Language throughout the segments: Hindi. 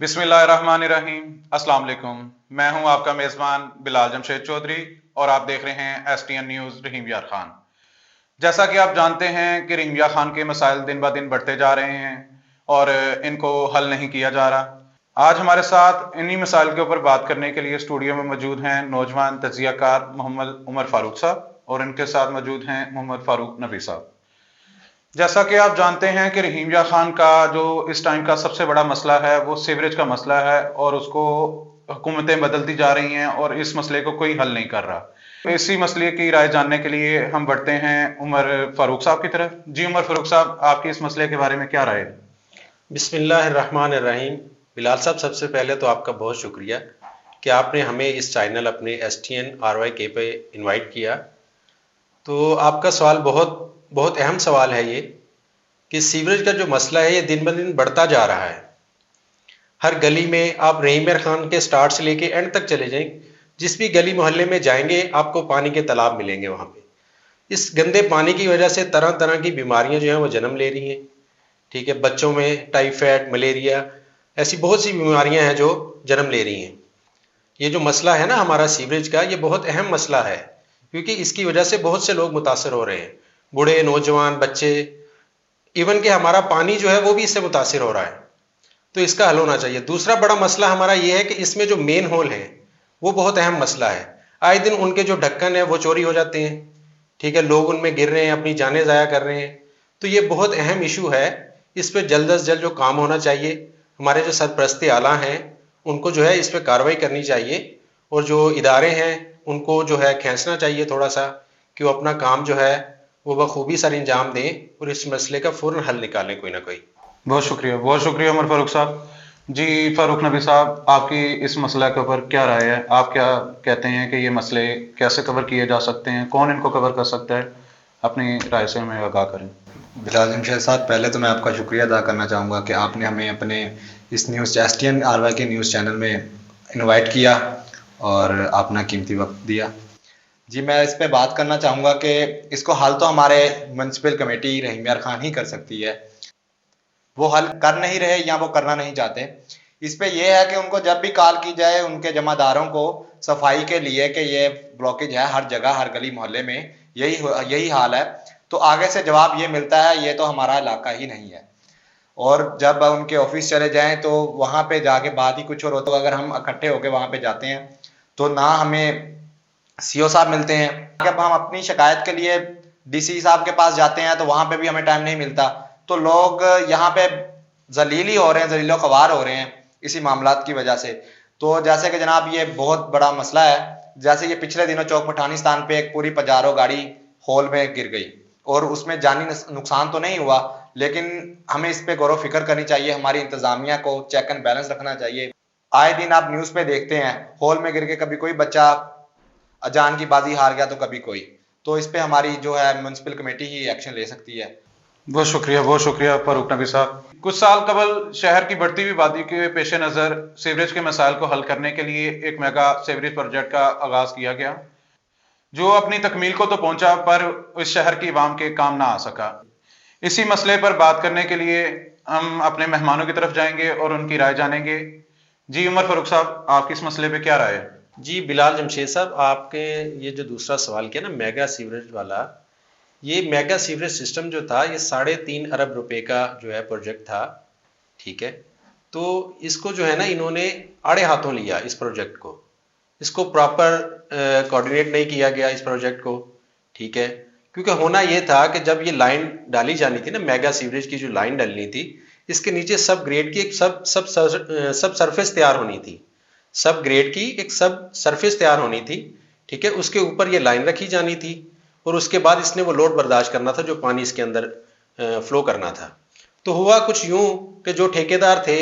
बिस्मिल्लाहिर्रहमानिर्रहीम। अस्सलाम वालेकुम। मैं हूं आपका मेज़बान बिलाल जमशेद चौधरी और आप देख रहे हैं STN न्यूज़ रहीम यार खान। जैसा कि आप जानते हैं कि रहीम यार खान के मसाइल दिन ब दिन बढ़ते जा रहे हैं और इनको हल नहीं किया जा रहा। आज हमारे साथ इन्हीं मसाइल के ऊपर बात करने के लिए स्टूडियो में मौजूद हैं नौजवान तज्ज़ियाकार मोहम्मद उमर फारूक साहब और इनके साथ मौजूद हैं मोहम्मद फारूक नबी साहब। जैसा कि आप जानते हैं कि रहीम यार खान का जो इस टाइम का सबसे बड़ा मसला है वो सीवरेज का मसला है और उसको हुकूमतें बदलती जा रही हैं और इस मसले को कोई हल नहीं कर रहा। तो इसी मसले की राय जानने के लिए हम बढ़ते हैं उमर फारूक साहब की तरफ। जी उमर फारूक साहब, आपकी इस मसले के बारे में क्या राय है? बिस्मिल्लाहिर्रहमानिर्रहीम। बिलाल साहब, सबसे पहले तो आपका बहुत शुक्रिया कि आपने हमें इस चैनल अपने STN RYK पे इनवाइट किया। तो आपका सवाल बहुत बहुत अहम सवाल है ये कि सीवरेज का जो मसला है ये दिन ब दिन बढ़ता जा रहा है। हर गली में आप रहीम यार खान के स्टार्ट से लेके एंड तक चले जाएं, जिस भी गली मोहल्ले में जाएंगे आपको पानी के तालाब मिलेंगे वहाँ पे। इस गंदे पानी की वजह से तरह तरह की बीमारियाँ जो हैं वो जन्म ले रही हैं। ठीक है, बच्चों में टाइफाइड, मलेरिया, ऐसी बहुत सी बीमारियां हैं जो जन्म ले रही हैं। ये जो मसला है ना हमारा सीवरेज का, ये बहुत अहम मसला है क्योंकि इसकी वजह से बहुत से लोग मुतासर हो रहे हैं, बूढ़े, नौजवान, बच्चे, इवन कि हमारा पानी जो है वो भी इससे मुतासर हो रहा है। तो इसका हल होना चाहिए। दूसरा बड़ा मसला हमारा ये है कि इसमें जो मेन होल है वो बहुत अहम मसला है। आए दिन उनके जो ढक्कन है वो चोरी हो जाते हैं। ठीक है, लोग उनमें गिर रहे हैं, अपनी जानें ज़ाया कर रहे हैं। तो ये बहुत अहम इशू है। इस पर जल्द अज जल्द जो काम होना चाहिए, हमारे जो सरपरस्ती आला हैं उनको जो है इस पर कार्रवाई करनी चाहिए और जो इदारे हैं उनको जो है खींचना चाहिए थोड़ा सा कि वो अपना काम जो है वो बखूबी सर अंजाम दें और इस मसले का फ़ौरन हल निकालें कोई ना कोई। बहुत शुक्रिया उमर फारूक साहब। जी फारूक नबी साहब, आपकी इस मसले के ऊपर क्या राय है? आप क्या कहते हैं कि ये मसले कैसे कवर किए जा सकते हैं, कौन इनको कवर कर सकता है? अपनी राय से हमें आगाह करें। बिलाल जमशेद साहब, पहले तो मैं आपका शुक्रिया अदा करना चाहूँगा कि आपने हमें अपने इस news STN RYK news channel में इनवाइट किया और अपना कीमती वक्त दिया। जी, मैं इस पे बात करना चाहूँगा कि इसको हल तो हमारे म्यूनसिपल कमेटी रहीम यार खान ही कर सकती है। वो हल कर नहीं रहे या वो करना नहीं चाहते। इस पे ये है कि उनको जब भी कॉल की जाए उनके जमादारों को सफाई के लिए कि ये ब्लॉकेज है हर जगह, हर गली मोहल्ले में यही हाल है, तो आगे से जवाब ये मिलता है ये तो हमारा इलाका ही नहीं है। और जब उनके ऑफिस चले जाएं तो वहां पे जाके बात ही कुछ और होता है। अगर हम इकट्ठे होकर वहां पे जाते हैं तो ना हमें CO साहब मिलते हैं। जब हम अपनी शिकायत के लिए DC साहब के पास जाते हैं तो वहां पे भी हमें टाइम नहीं मिलता। तो लोग यहाँ पे जलील ही हो रहे हैं, जलीलो ख्वार हो रहे हैं इसी मामलात की वजह से। तो जैसे कि जनाब ये बहुत बड़ा मसला है। जैसे ये पिछले दिनों चौक पठानीस्तान पे एक पूरी पजारो गाड़ी होल में गिर गई और उसमें जानी नुकसान तो नहीं हुआ, लेकिन हमें इस पे गौर फिक्र करनी चाहिए। हमारी इंतजामिया को चेक एंड बैलेंस रखना चाहिए। आए दिन आप न्यूज़ पे देखते हैं होल में गिर के कभी कोई बच्चा अजान की बाजी हार गया तो कभी कोई। तो इस पे हमारी जो है म्यूनसिपल कमेटी ही एक्शन ले सकती है। बहुत शुक्रिया फारूक नबी साहब। कुछ साल कबल शहर की बढ़ती हुई आबादी के पेश नज़र सीवरेज के मसाइल को हल करने के लिए एक मेगा सीवरेज प्रोजेक्ट का आगाज किया गया, जो अपनी तकमील को तो पहुंचा पर इस शहर की आवाम के काम ना आ सका। इसी मसले पर बात करने के लिए हम अपने मेहमानों की तरफ जाएंगे और उनकी राय जानेंगे। जी उमर फारूक साहब, आपकी इस मसले पे क्या राय है? जी बिलाल जमशेद साहब, आपके ये जो दूसरा सवाल किया ना मेगा सीवरेज वाला, ये मेगा सीवरेज सिस्टम जो था ये 3.5 अरब रुपए का जो है प्रोजेक्ट था। ठीक है, तो इसको जो है ना इन्होंने आड़े हाथों लिया इस प्रोजेक्ट को। इसको प्रॉपर कोऑर्डिनेट नहीं किया गया इस प्रोजेक्ट को। ठीक है, क्योंकि होना ये था कि जब ये लाइन डाली जानी थी ना, मेगा सीवरेज की जो लाइन डालनी थी, इसके नीचे सब ग्रेड की एक सब सरफेस तैयार होनी थी। सब ग्रेड की एक सब सरफेस तैयार होनी थी। ठीक है, उसके ऊपर ये लाइन रखी जानी थी और उसके बाद इसने वो लोड बर्दाश्त करना था जो पानी इसके अंदर फ्लो करना था। तो हुआ कुछ यूं कि जो ठेकेदार थे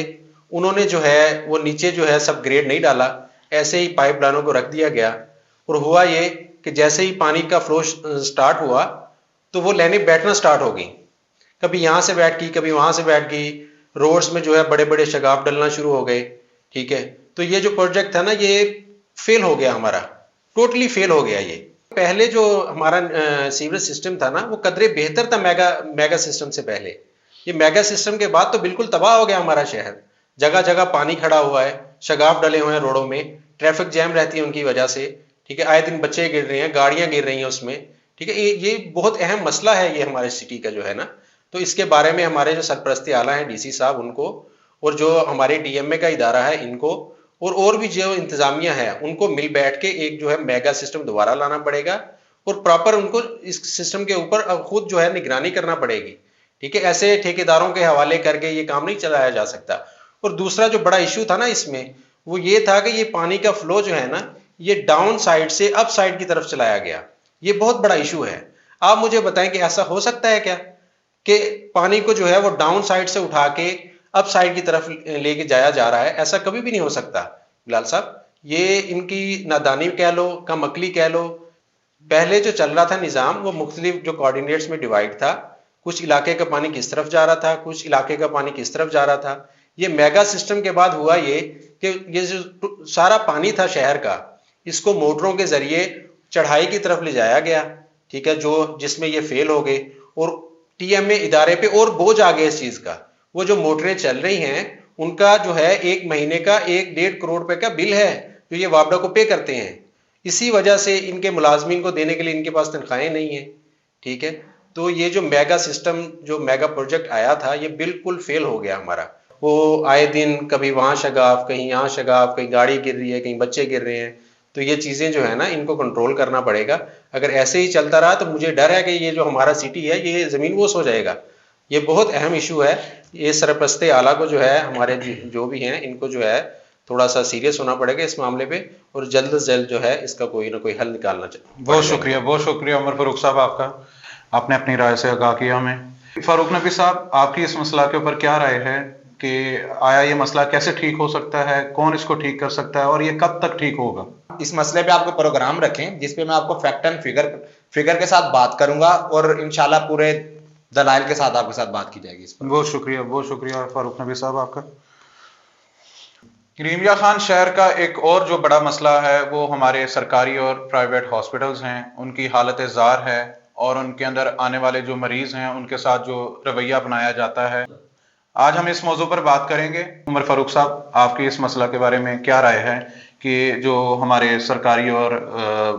उन्होंने जो है वो नीचे जो है सब ग्रेड नहीं डाला, ऐसे ही पाइप लाइनों को रख दिया गया। और हुआ ये कि जैसे ही पानी का फ्लो स्टार्ट हुआ तो वो लाइनें बैठना स्टार्ट हो गई। कभी यहाँ से बैठ गई, कभी वहां से बैठ गई। रोड्स में जो है बड़े बड़े शगाफ डलना शुरू हो गए। ठीक है, तो ये जो प्रोजेक्ट था ना ये फेल हो गया, हमारा टोटली फेल हो गया। ये पहले जो हमारा सीवरेज सिस्टम था ना वो कदरे बेहतर था मेगा सिस्टम से पहले। ये मेगा सिस्टम के बाद तो बिल्कुल तबाह हो गया हमारा शहर। जगह जगह पानी खड़ा हुआ है, शगाफ डले हुए हैं रोडों में, ट्रैफिक जैम रहती है उनकी वजह से, ठीक है, आए दिन बच्चे गिर रहे हैं, गाड़ियां गिर रही हैं उसमें, ठीक है। ये बहुत अहम मसला है ये हमारे सिटी का जो है ना। तो इसके बारे में हमारे जो सरपरस्ती आला हैं डीसी साहब उनको, और जो हमारे डीएमए का इदारा है इनको, और भी जो इंतजामिया है उनको मिल बैठ के एक जो है मेगा सिस्टम दोबारा लाना पड़ेगा, और प्रॉपर उनको इस सिस्टम के ऊपर अब खुद जो है निगरानी करना पड़ेगी, ठीक है। ऐसे ठेकेदारों के हवाले करके ये काम नहीं चलाया जा सकता। और दूसरा जो बड़ा इश्यू था ना इसमें, वो ये था कि ये पानी का फ्लो जो है ना, ये डाउन साइड से अप साइड की तरफ चलाया गया। ये बहुत बड़ा इशू है। आप मुझे बताएं कि ऐसा हो सकता है क्या कि पानी को जो है वो डाउन साइड से उठा के अप साइड की तरफ लेके जाया जा रहा है? ऐसा कभी भी नहीं हो सकता बिलाल साहब। ये इनकी नादानी कह लो, कम अकली कह लो। पहले जो चल रहा था निज़ाम, वो मुख्तलिफ जो कोऑर्डिनेट्स में डिवाइड था, कुछ इलाके का पानी किस तरफ जा रहा था, कुछ इलाके का पानी किस तरफ जा रहा था। ये मेगा सिस्टम के बाद हुआ ये कि ये जो सारा पानी था शहर का, इसको मोटरों के जरिए चढ़ाई की तरफ ले जाया गया, ठीक है, जो जिसमें ये फेल हो गए, और टीएमए इदारे पे और बोझ आ गया इस चीज का। वो जो मोटरें चल रही हैं उनका जो है एक महीने का 1-1.5 करोड़ रुपए का बिल है जो ये वापडा को पे करते हैं। इसी वजह से इनके मुलाजमीन को देने के लिए इनके पास तनख्वाहें नहीं है, ठीक है। तो ये जो मेगा सिस्टम, जो मेगा प्रोजेक्ट आया था, ये बिल्कुल फेल हो गया हमारा। वो आए दिन कभी वहां शगाफ, कहीं यहाँ शगाफ, कहीं गाड़ी गिर रही है, कहीं बच्चे गिर रहे हैं। तो ये चीजें जो है ना, इनको कंट्रोल करना पड़ेगा। अगर ऐसे ही चलता रहा तो मुझे डर है कि ये जो हमारा सिटी है ये जमीन बोस हो जाएगा। ये बहुत अहम इशू है। ये सरपरस्ते आला को जो है, हमारे जो भी हैं, इनको जो है थोड़ा सा सीरियस होना पड़ेगा इस मामले पे, और जल्द से जल्द जो है इसका कोई ना कोई हल निकालना चाहिए। बहुत शुक्रिया उमर फारूक साहब आपका, आपने अपनी राय से आगाह किया हमें। फारूक नबी साहब, आपकी इस मसला के ऊपर क्या राय है कि आया ये मसला कैसे ठीक हो सकता है, कौन इसको ठीक कर सकता है, और ये कब तक ठीक होगा? इस मसले पे आपको प्रोग्राम रखें जिसपे मैं आपको फैक्ट एंड फिगर के साथ बात करूंगा, और इंशाल्लाह पूरे दलाइल के साथ आपके साथ बात की जाएगी इस पर। बहुत शुक्रिया फारूक नबी साहब आपका। रिमिया खान शहर का एक और जो बड़ा मसला है वो हमारे सरकारी और प्राइवेट हॉस्पिटल्स हैं, उनकी हालत ज़ार है, और उनके अंदर आने वाले जो मरीज हैं उनके साथ जो रवैया अपनाया जाता है। आज हम इस मौजू पर बात करेंगे। उमर फारूक साहब, आपकी इस मसला के बारे में क्या राय है कि जो हमारे सरकारी और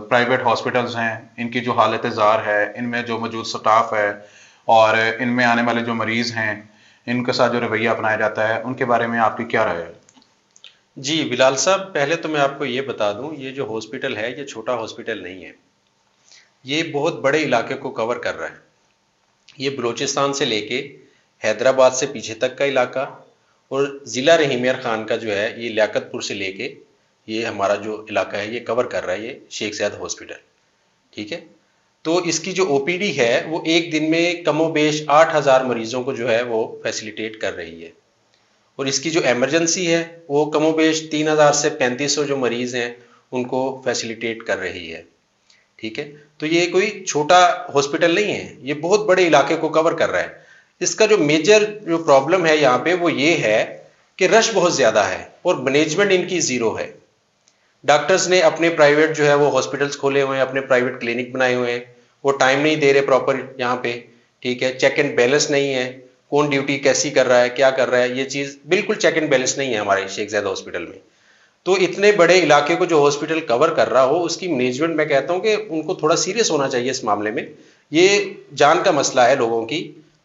प्राइवेट हॉस्पिटल्स हैं, इनकी जो हालत ज़ार है, इनमें जो मौजूद स्टाफ है और इनमें आने वाले जो मरीज हैं, इनके साथ जो रवैया अपनाया जाता है, उनके बारे में आपकी क्या राय है? जी बिलाल साहब, पहले तो मैं आपको ये बता दूं, ये जो हॉस्पिटल है ये छोटा हॉस्पिटल नहीं है। ये बहुत बड़े इलाके को कवर कर रहा है। ये बलूचिस्तान से लेके हैदराबाद से पीछे तक का इलाका, और ज़िला रहीम यार खान का जो है ये लियाकतपुर से लेके ये हमारा जो इलाका है ये कवर कर रहा है ये शेख ज़ायद हॉस्पिटल, ठीक है। तो इसकी जो ओपीडी है वो एक दिन में कमोबेश 8,000 मरीजों को जो है वो फैसिलिटेट कर रही है, और इसकी जो एमरजेंसी है वो कमोबेश 3,000 से 3,500 जो मरीज हैं उनको फैसिलिटेट कर रही है, ठीक है। तो ये कोई छोटा हॉस्पिटल नहीं है, ये बहुत बड़े इलाके को कवर कर रहा है। इसका जो मेजर जो प्रॉब्लम है यहाँ पे वो ये है कि रश बहुत ज़्यादा है और मैनेजमेंट इनकी ज़ीरो है। डॉक्टर्स ने अपने प्राइवेट जो है वो हॉस्पिटल्स खोले हुए हैं, अपने प्राइवेट क्लिनिक बनाए हुए हैं, वो टाइम नहीं दे रहे प्रॉपर यहाँ पे, ठीक है। चेक एंड बैलेंस नहीं है, कौन ड्यूटी कैसी कर रहा है, क्या कर रहा है, ये चीज़ बिल्कुल चेक एंड बैलेंस नहीं है हमारे शेख ज़ायद हॉस्पिटल में। तो इतने बड़े इलाके को जो हॉस्पिटल कवर कर रहा हो, उसकी मैनेजमेंट, मैं कहता हूँ कि उनको थोड़ा सीरियस होना चाहिए इस मामले में। ये जान का मसला है,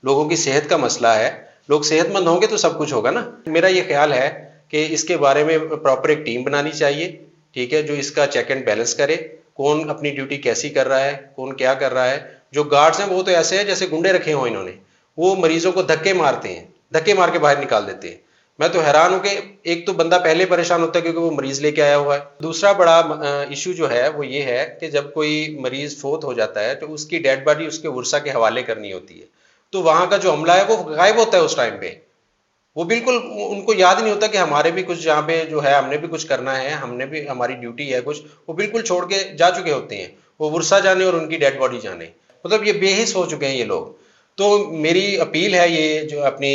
लोगों की सेहत का मसला है। लोग सेहतमंद होंगे तो सब कुछ होगा ना। मेरा ये ख्याल है कि इसके बारे में प्रॉपर एक टीम बनानी चाहिए, ठीक है, जो इसका चेक एंड बैलेंस करे, कौन अपनी ड्यूटी कैसी कर रहा है, कौन क्या कर रहा है। जो गार्ड्स हैं वो तो ऐसे हैं जैसे गुंडे रखे हों इन्होंने, वो मरीजों को धक्के मारते हैं, धक्के मार के बाहर निकाल देते हैं। मैं तो हैरान हूं कि एक तो बंदा पहले परेशान होता है क्योंकि वो मरीज लेके आया हुआ है। दूसरा बड़ा इशू जो है वो ये है कि जब कोई मरीज फोत हो जाता है तो उसकी डेड बॉडी उसके वर्सा के हवाले करनी होती है, तो वहां का जो अमला है वो गायब होता है उस टाइम पे। वो बिल्कुल, उनको याद नहीं होता कि हमारे भी कुछ यहाँ पे जो है, हमने भी कुछ करना है, हमने भी, हमारी ड्यूटी है कुछ। वो बिल्कुल छोड़ के जा चुके होते हैं, वो वर्सा जाने और उनकी डेड बॉडी जाने, मतलब ये बेहिस हो चुके हैं ये लोग। तो मेरी अपील है ये जो अपनी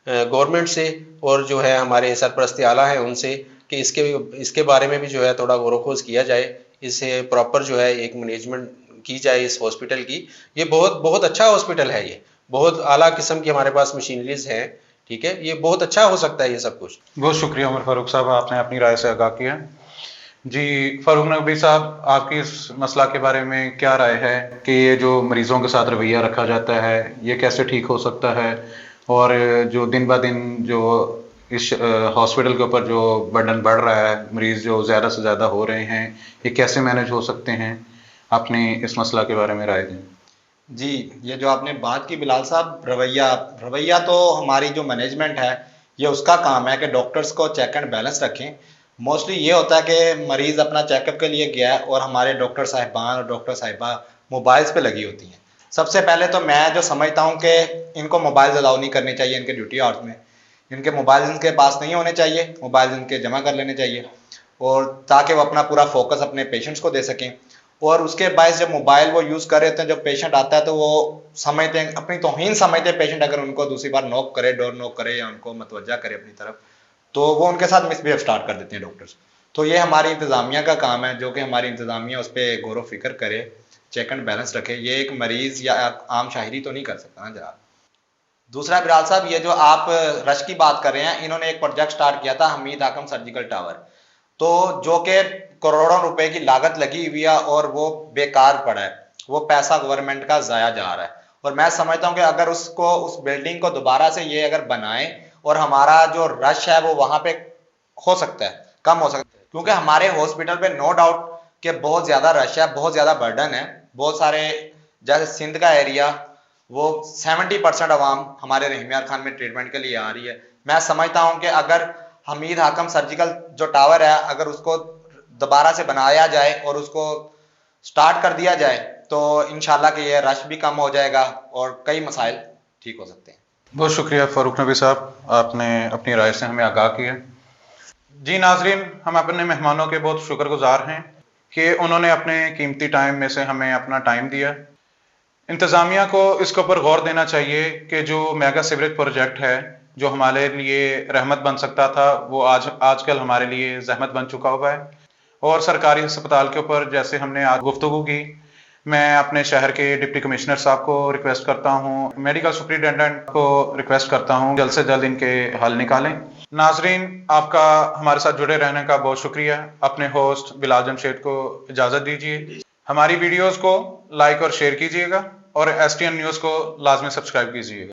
गवर्नमेंट से और जो है हमारे सरपरस्ती आला हैं उनसे कि इसके बारे में भी जो है थोड़ा गौर-व-खोज किया जाए, इसे प्रॉपर जो है एक मैनेजमेंट की जाए इस हॉस्पिटल की। ये बहुत बहुत अच्छा हॉस्पिटल है, ये बहुत आला किस्म की हमारे पास मशीनरीज हैं। ठीक है, ये बहुत अच्छा हो सकता है ये सब कुछ। बहुत शुक्रिया उमर फारूक साहब, आपने अपनी राय से आगाह किया। जी फारूक नकवी साहब, आपकी इस मसला के बारे में क्या राय है कि ये जो मरीजों के साथ रवैया रखा जाता है ये कैसे ठीक हो सकता है, और जो दिन ब दिन जो इस हॉस्पिटल के ऊपर जो बर्डन बढ़ रहा है, मरीज जो ज़्यादा से ज़्यादा हो रहे हैं, ये कैसे मैनेज हो सकते हैं? अपने इस मसला के बारे में राय दें। जी, ये जो आपने बात की बिलाल साहब, रवैया रवैया तो हमारी जो मैनेजमेंट है ये उसका काम है कि डॉक्टर्स को चेक एंड बैलेंस रखें। मोस्टली ये होता है कि मरीज अपना चेकअप के लिए गया है और हमारे डॉक्टर साहिबान और डॉक्टर साहिबा मोबाइल्स पे लगी होती हैं। सबसे पहले तो मैं जो समझता हूँ कि इनको मोबाइल अलाउ नहीं करने चाहिए इनके ड्यूटी आवर्स में। इनके मोबाइल इनके पास नहीं होने चाहिए, मोबाइल इनके जमा कर लेने चाहिए, और ताकि वो अपना पूरा फोकस अपने पेशेंट्स को दे सकें। और उसके बाद जब मोबाइल वो यूज़ कर रहे होते हैं, जब पेशेंट आता है तो वो समझते हैं, अपनी तौहीन समझते हैं पेशेंट अगर उनको दूसरी बार नॉक करे, डोर नॉक करे या उनको मतवज्जा करे अपनी तरफ, तो वो उनके साथ मिसबिहेव स्टार्ट कर देते हैं डॉक्टर्स। तो ये हमारी इंतज़ामिया का काम है, जो कि हमारी इंतज़ामिया उस पर गौर व फिक्र करे, चेक एंड बैलेंस रखे। ये एक मरीज़ या आम शाहरी तो नहीं कर सकता ना जनाब। दूसरा बिलाल साहब, ये जो आप रश की बात कर रहे हैं, इन्होंने एक प्रोजेक्ट स्टार्ट किया था हमीद हाकम सर्जिकल टावर, तो जो कि करोड़ों रुपए की लागत लगी हुई है और वो बेकार पड़ा है, वो पैसा गवर्नमेंट का जाया जा रहा है। और मैं समझता हूँ कि अगर उसको, उस बिल्डिंग को दोबारा से ये अगर बनाए और हमारा जो रश है वो वहां पे हो सकता है, कम हो सकता है, क्योंकि हमारे हॉस्पिटल पे नो डाउट कि बहुत ज्यादा रश है, बहुत ज्यादा बर्डन है। बहुत सारे, जैसे सिंध का एरिया, वो 70% अवाम हमारे रहीम यार खान में ट्रीटमेंट के लिए आ रही है। मैं समझता हूँ कि अगर हमीद हाकम सर्जिकल जो टावर है, अगर उसको दोबारा से बनाया जाए और उसको स्टार्ट कर दिया जाए तो इंशाल्लाह कि ये रश भी कम हो जाएगा और कई मसाइल ठीक हो सकते हैं। बहुत शुक्रिया फारूक नबी साहब, आपने अपनी राय से हमें आगाह किया। जी नाजरीन, हम अपने मेहमानों के बहुत शुक्रगुजार हैं कि उन्होंने अपने कीमती टाइम में से हमें अपना टाइम दिया। इंतज़ामिया को इसके ऊपर गौर देना चाहिए कि जो मेगा सीवरेज प्रोजेक्ट है, जो हमारे लिए रहमत बन सकता था, वो आजकल हमारे लिए जहमत बन चुका हुआ है। और सरकारी अस्पताल के ऊपर जैसे हमने आज गुफ्तगू की, मैं अपने शहर के डिप्टी कमिश्नर साहब को रिक्वेस्ट करता हूँ, मेडिकल सुपरिटेंडेंट को रिक्वेस्ट करता हूँ, जल्द से जल्द इनके हल निकालें। नाजरीन, आपका हमारे साथ जुड़े रहने का बहुत शुक्रिया। अपने होस्ट बिलाल जमशेद को इजाज़त दीजिए। हमारी वीडियोज़ को लाइक और शेयर कीजिएगा और STN न्यूज़ को लाजमी सब्सक्राइब कीजिएगा।